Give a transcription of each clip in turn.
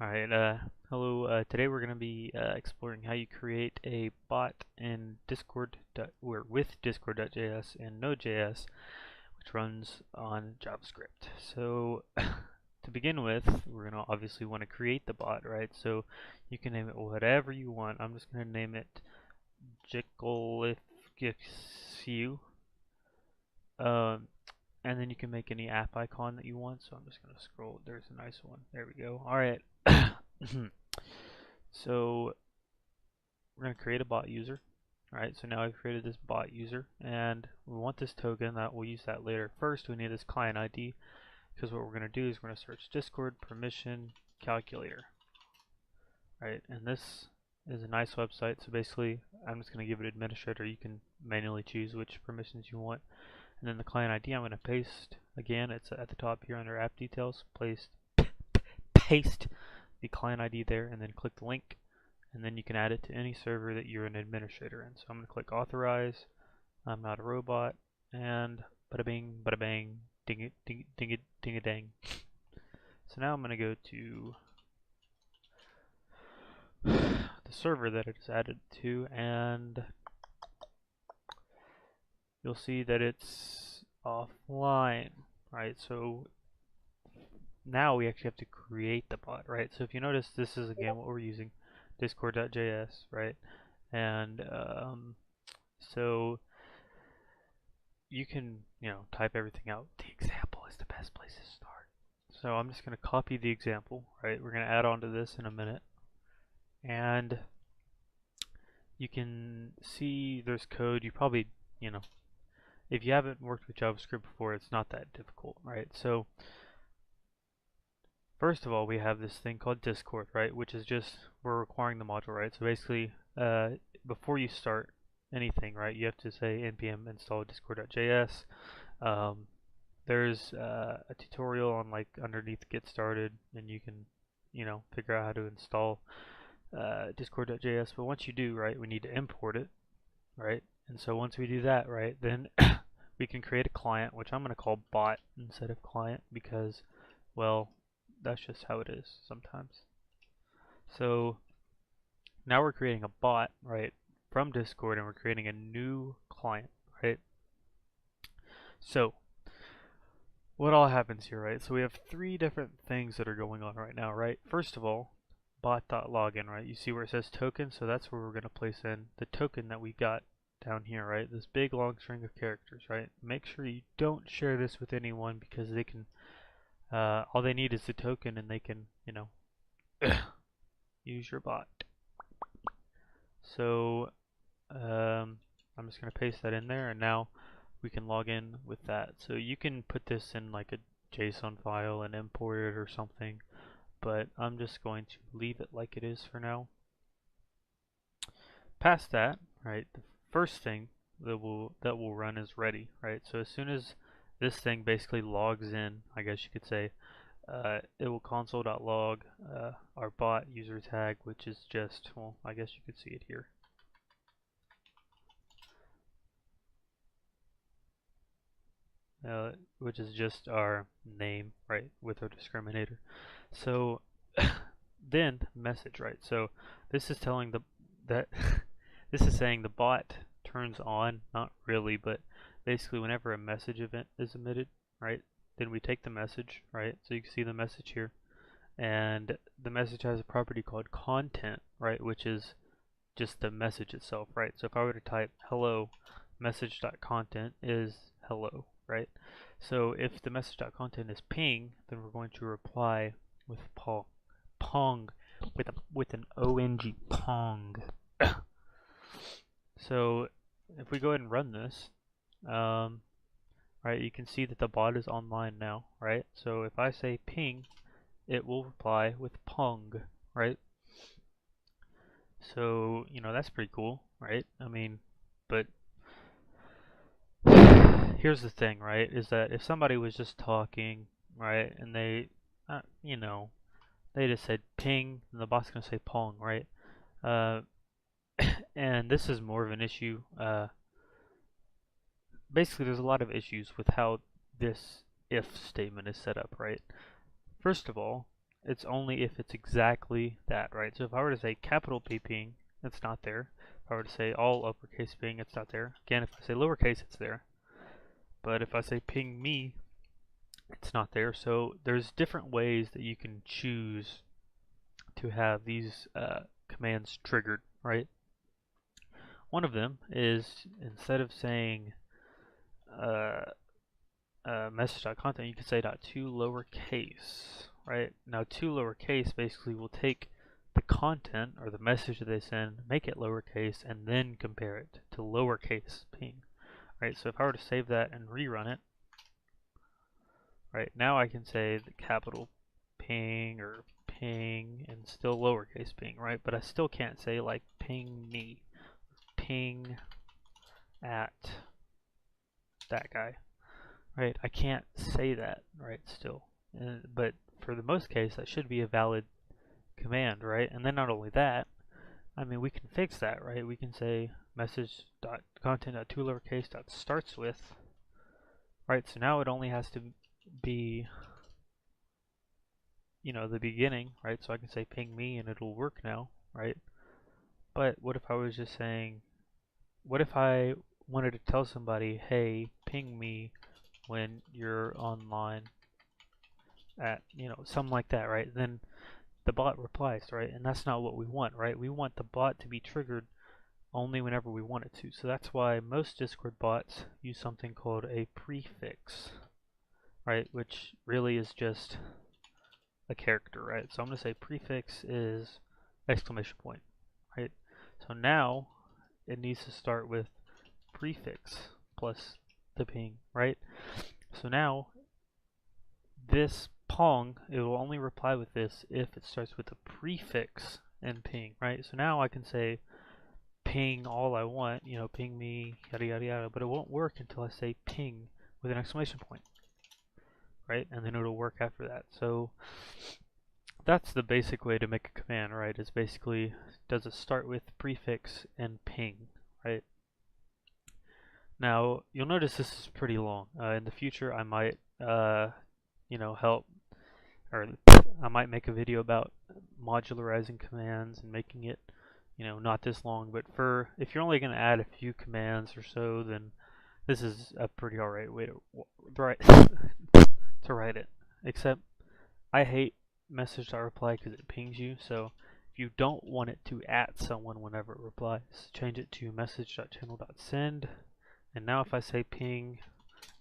Alright, hello. Today we're going to be exploring how you create a bot in Discord, or with Discord.js and node.js, which runs on JavaScript. So, to begin with, we're going to obviously want to create the bot, right? So, you can name it whatever you want. I'm just going to name it Jigglyfixu. Um, and then you can make any app icon that you want. So I'm just going to scroll. There's a nice one. There we go. Alright. So we're going to create a bot user. Alright, so now I've created this bot user and we want this token. That we'll use that later. First we need this client ID, because what we're going to do is we're going to search Discord permission calculator. Right, and this is a nice website. So basically I'm just going to give it administrator. You can manually choose which permissions you want. And then the client ID I'm going to paste. Again, it's at the top here under app details. Paste the client ID there and then click the link, and then you can add it to any server that you're an administrator in. So I'm going to click authorize. I'm not a robot, and bada bing, bada bang, ding it, ding it, ding it, ding a dang. So now I'm going to go to the server that it is added to, and you'll see that it's offline, right? So now we actually have to create the bot, right? So if you notice, this is again what we're using, discord.js, right? And so you can, type everything out. The example is the best place to start. So I'm just going to copy the example, right? We're going to add on to this in a minute. And you can see there's code. You probably, if you haven't worked with JavaScript before, it's not that difficult, right? So first of all, we have this thing called Discord, right? Which is just, we're requiring the module, right? So basically, before you start anything, right, you have to say npm install discord.js. There's a tutorial on underneath get started, and you can, figure out how to install discord.js. But once you do, right, we need to import it, right? And so once we do that, right, then we can create a client, which I'm going to call bot instead of client, because, well, that's just how it is sometimes. So now we're creating a bot, right, from Discord, and we're creating a new client, right? So what all happens here, right? So we have three different things that are going on right now, right? First of all, bot.login, right? You see where it says token, so that's where we're going to place in the token that we got down here, right? This big long string of characters, right? Make sure you don't share this with anyone, because they can all they need is the token, and they can, use your bot. So I'm just going to paste that in there, and now we can log in with that. So you can put this in like a JSON file and import it or something, but I'm just going to leave it like it is for now. Past that, right, the first thing that will run is ready, right? So as soon as this thing basically logs in, I guess you could say, it will console.log our bot user tag, which is just, well, I guess you could see it here. Which is just our name, right, with our discriminator. So then message, right? So this is telling that this is saying the bot turns on, not really, but basically whenever a message event is emitted, right? Then we take the message, right? So you can see the message here, and the message has a property called content, right, which is just the message itself, right? So if I were to type hello, message.content is hello, right? So if the message.content is ping, then we're going to reply with pong, with an ONG, pong. So if we go ahead and run this, right, you can see that the bot is online now, right? So if I say ping, it will reply with pong, right? So, that's pretty cool, right? I mean, but here's the thing, right? Is that if somebody was just talking, right, and they, they just said ping, and the bot's gonna say pong, right? And this is more of an issue. Basically, there's a lot of issues with how this if statement is set up, right? First of all, it's only if it's exactly that, right? So if I were to say capital P ping, it's not there. If I were to say all uppercase ping, it's not there. Again, if I say lowercase, it's there. But if I say ping me, it's not there. So there's different ways that you can choose to have these commands triggered, right? One of them is instead of saying message.content, you can say .to lowercase, right? Now to lowercase basically will take the content or the message that they send, make it lowercase, and then compare it to lowercase ping, right? So if I were to save that and rerun it, right, now I can say the capital ping or ping and still lowercase ping, right? But I still can't say like ping me, ping at that guy, right? I can't say that, right, still. But for the most case, that should be a valid command, right? And then not only that, I mean, we can fix that, right? We can say message.content.toLowercase.starts with, right? So now it only has to be, you know, the beginning, right? So I can say ping me and it'll work now, right? But what if I was just saying, what if I wanted to tell somebody, hey, ping me when you're online at, you know, something like that, right? Then the bot replies, right? And that's not what we want, right? We want the bot to be triggered only whenever we want it to. So that's why most Discord bots use something called a prefix, right? Which really is just a character, right? So I'm going to say prefix is exclamation point, right? So now it needs to start with prefix plus the ping, right? So now this pong, it will only reply with this if it starts with a prefix and ping, right? So now I can say ping all I want, you know, ping me, yada yada yada, but it won't work until I say ping with an exclamation point, right? And then it'll work after that. So that's the basic way to make a command, right? Is basically, does it start with prefix and ping, right? Now, you'll notice this is pretty long. In the future, I might, you know, help, or I might make a video about modularizing commands and making it, you know, not this long. But for, if you're only going to add a few commands or so, then this is a pretty alright way to write to write it. Except, I hate message.reply because it pings you. So if you don't want it to at someone whenever it replies, change it to message.channel.send. And now if I say ping,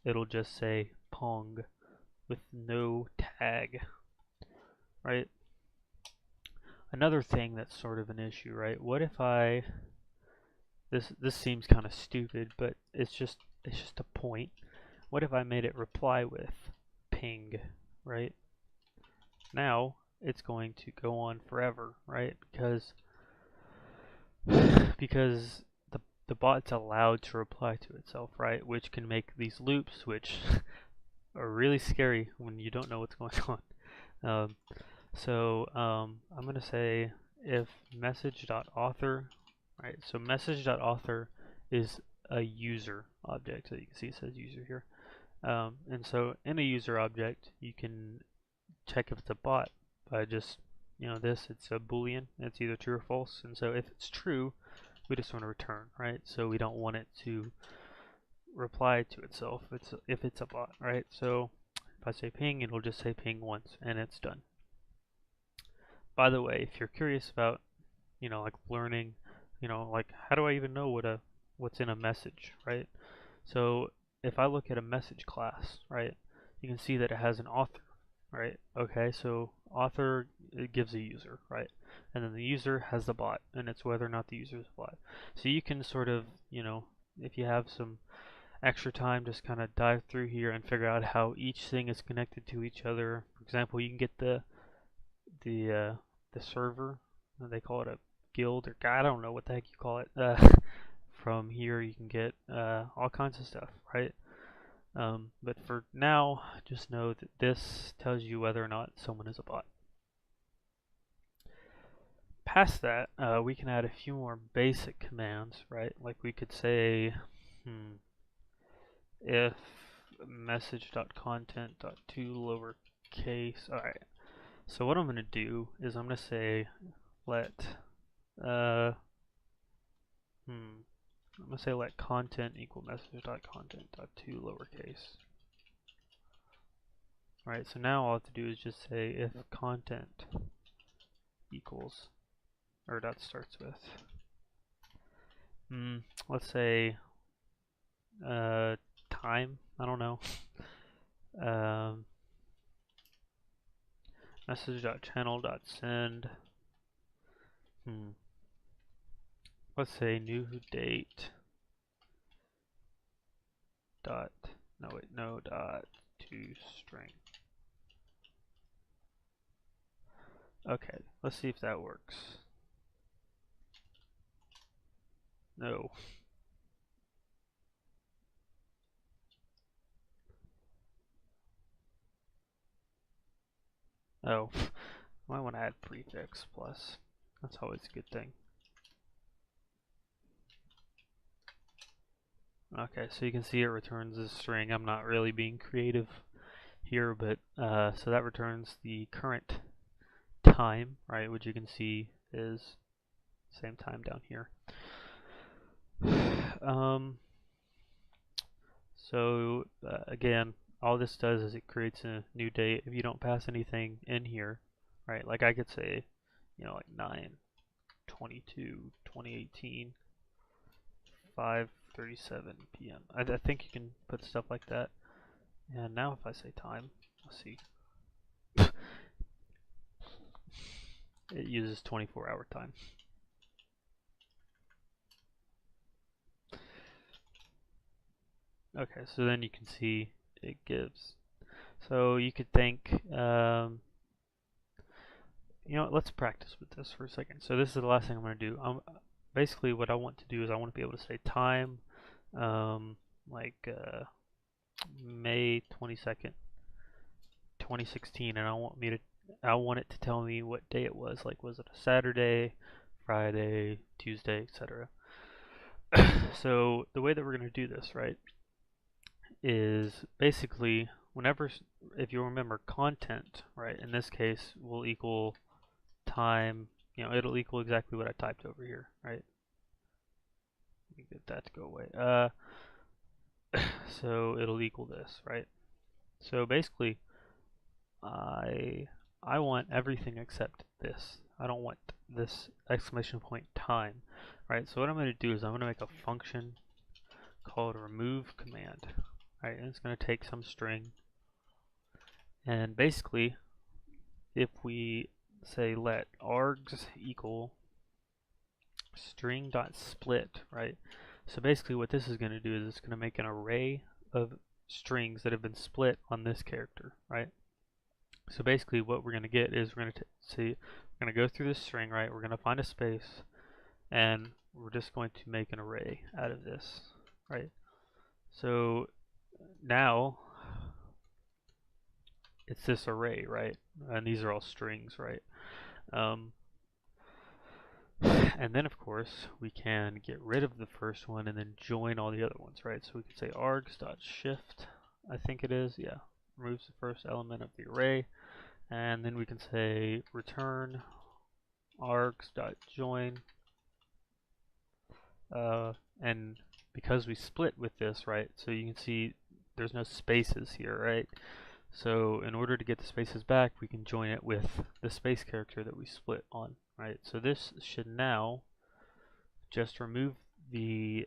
it'll just say pong with no tag, right? Another thing that's sort of an issue, right? What if I, this seems kind of stupid, but it's just a point. What if I made it reply with ping, right? Now it's going to go on forever, right? Because the bot's allowed to reply to itself, right? Which can make these loops, which are really scary when you don't know what's going on. I'm going to say if message.author, right? So message.author is a user object. So you can see it says user here. And so in a user object, you can check if it's a bot by just, you know, it's a boolean. It's either true or false. And so if it's true, we just want to return, right? So we don't want it to reply to itself if it's a bot, right? So if I say ping, it'll just say ping once and it's done. By the way, if you're curious about, you know, like learning, you know, like how do I even know what's in a message, right? So if I look at a message class, right, you can see that it has an author, right? Okay, so author, it gives a user, right? And then the user has the bot, and it's whether or not the user is a bot. So you can sort of, you know, if you have some extra time, just kind of dive through here and figure out how each thing is connected to each other. For example, you can get the server, they call it a guild, or I don't know what the heck you call it. From here you can get all kinds of stuff, right? But for now, just know that this tells you whether or not someone is a bot. Past that, we can add a few more basic commands, right? Like we could say, if message.content.toLowercase, alright. So what I'm going to do is I'm going to say let I'm going to say let content equal message.content.to lowercase. Alright, so now all I have to do is just say if content equals, or dot starts with, let's say time, I don't know, message.channel.send, let's say new date dot, no dot to string. Okay, let's see if that works. No. Oh, might want to add prefix plus. That's always a good thing. Okay, so you can see it returns a string. I'm not really being creative here, but so that returns the current time, right, which you can see is same time down here. So again, all this does is it creates a new date. If you don't pass anything in here, right, like I could say, like 9/22/2018, 5:37 p.m. I think you can put stuff like that. And now if I say time, let's see. It uses 24-hour time. Okay, so then you can see it gives. So you could think, let's practice with this for a second. So this is the last thing I'm going to do. Basically what I want to do is I want to be able to say time, May 22nd, 2016, and I want it to tell me what day it was. Like, was it a Saturday, Friday, Tuesday, etc. So the way that we're going to do this, right, is basically if you remember, content, right, in this case will equal time, it'll equal exactly what I typed over here, right? Let me get that to go away. So it'll equal this, right? So basically, I want everything except this. I don't want this exclamation point time, right? So what I'm going to do is I'm going to make a function called remove command, right? And it's going to take some string, and basically, if we say let args equal string.split, right? So basically what this is going to do is it's going to make an array of strings that have been split on this character, right? So basically what we're going to get is we're going to go through this string, right? We're going to find a space, and we're just going to make an array out of this, right? So now it's this array, right? And these are all strings, right? And then of course we can get rid of the first one and then join all the other ones, right? So we could say args.shift, I think it is, yeah, removes the first element of the array, and then we can say return args.join, and because we split with this, right, so you can see there's no spaces here, right? So in order to get the spaces back, we can join it with the space character that we split on, right? So this should now just remove the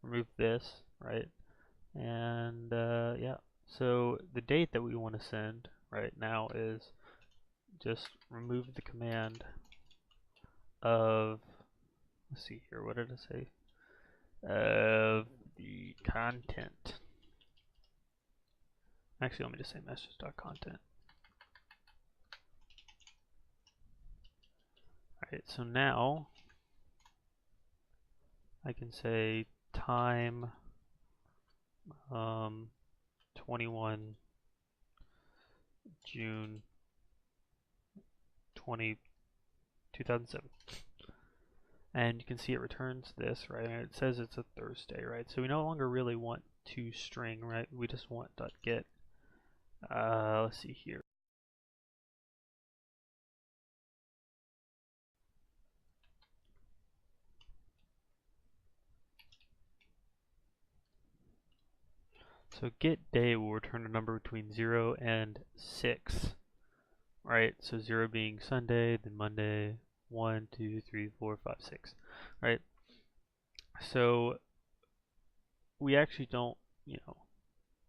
remove this, right? And yeah, so the date that we want to send right now is just remove the command of, let's see here, what did I say? Of the content. Actually, let me just say message.content. Alright, so now I can say time 21 June 2007. And you can see it returns this, right? And it says it's a Thursday, right? So we no longer really want to string, right? We just want .get. Let's see here. So get day will return a number between 0 and 6, right? So 0 being Sunday, then Monday, 1, 2, 3, 4, 5, 6, right? So we actually don't,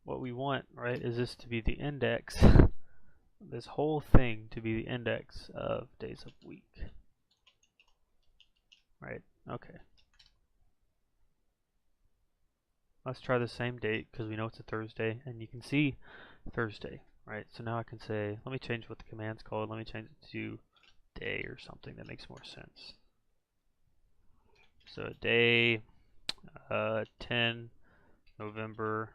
what we want, right, is this to be the index, this whole thing to be the index of days of week, right? Okay. Let's try the same date because we know it's a Thursday, and you can see Thursday, right? So now I can say, let me change what the command's called. Let me change it to day or something that makes more sense. So day 10 November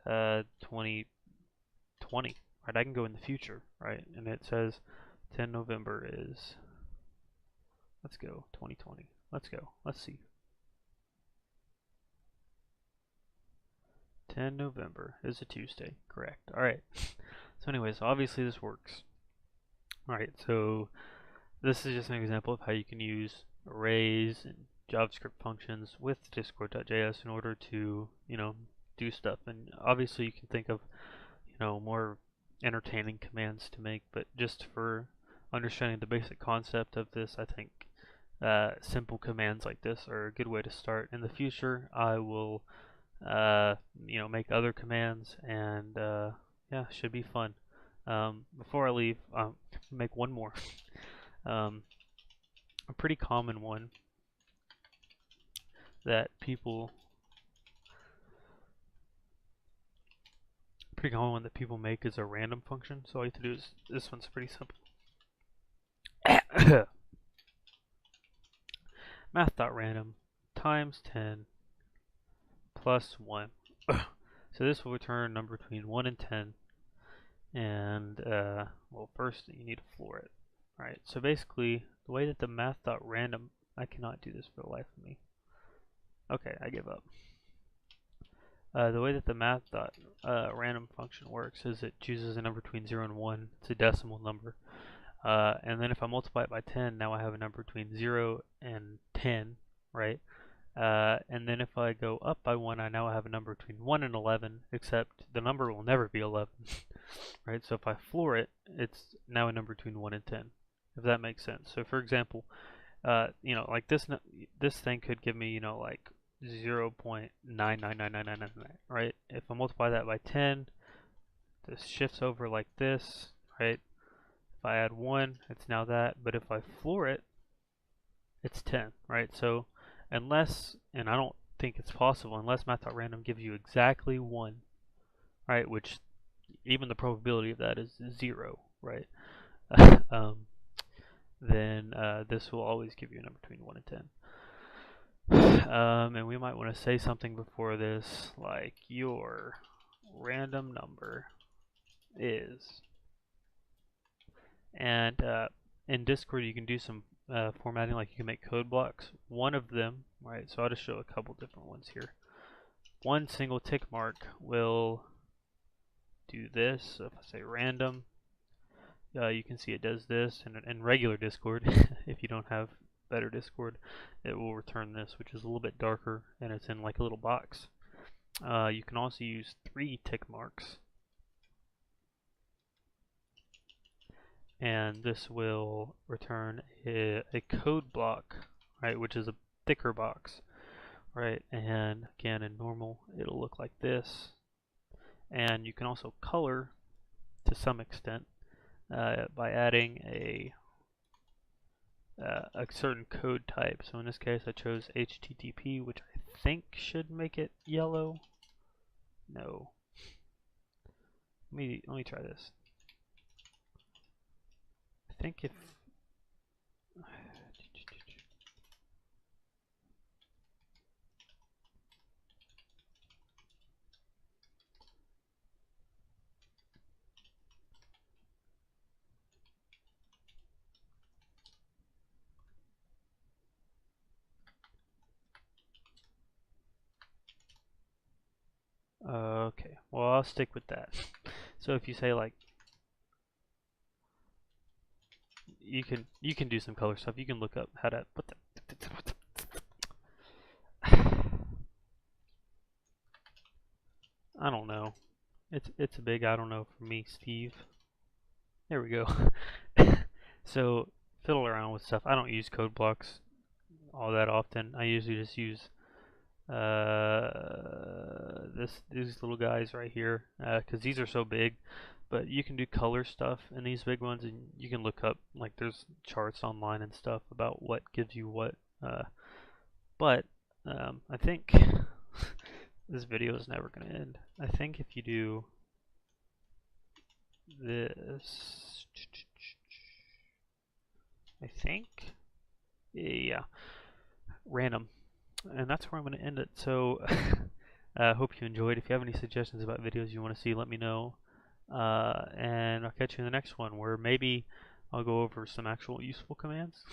2020, right? I can go in the future, right? And it says 10 November is, let's go, 2020. Let's go. Let's see. 10 November is a Tuesday, correct. Alright, so anyways, obviously this works. Alright, so this is just an example of how you can use arrays and JavaScript functions with Discord.js in order to, do stuff. And obviously you can think of, more entertaining commands to make, but just for understanding the basic concept of this, I think simple commands like this are a good way to start. In the future, I will make other commands, and yeah, should be fun. Before I leave, make one more. A pretty common one that people make is a random function. So all you have to do is, this one's pretty simple. Math.random times 10 plus 1. So this will return a number between 1 and 10. And, well, first you need to floor it. Alright, so basically, the way that the math.random, I cannot do this for the life of me. Okay, I give up. The way that the math.random function works is it chooses a number between 0 and 1. It's a decimal number. And then if I multiply it by 10, now I have a number between 0 and 10, right? And then if I go up by 1, I now have a number between 1 and 11, except the number will never be 11, right? So if I floor it, it's now a number between 1 and 10, if that makes sense. So for example, like this thing could give me, like 0.999999, right? If I multiply that by 10, this shifts over like this, right? If I add 1, it's now that, but if I floor it, it's 10, right? So unless, and I don't think it's possible, unless math.random gives you exactly 1, right? Which even the probability of that is 0, right? Then this will always give you a number between 1 and 10. And we might want to say something before this, like your random number is. And in Discord you can do some formatting, like you can make code blocks. One of them, right, so I'll just show a couple different ones here. One single tick mark will do this. So if I say random, you can see it does this. And in regular Discord, if you don't have better Discord, it will return this, which is a little bit darker, and it's in like a little box. You can also use 3 tick marks, and this will return a code block, right, which is a thicker box, right? And again, in normal, it'll look like this. And you can also color to some extent by adding a certain code type. So in this case, I chose HTTP, which I think should make it yellow. No. Let me try this. I think if okay, well, I'll stick with that. So if you say like, you can do some color stuff. You can look up how to put that. I don't know. It's a big I don't know for me, Steve. There we go. So fiddle around with stuff. I don't use code blocks all that often. I usually just use these little guys right here because these are so big. But you can do color stuff in these big ones, and you can look up like there's charts online and stuff about what gives you what. But I think this video is never going to end. I think if you do this, I think, yeah, random. And that's where I'm going to end it. So I hope you enjoyed. If you have any suggestions about videos you want to see, let me know. And I'll catch you in the next one where maybe I'll go over some actual useful commands.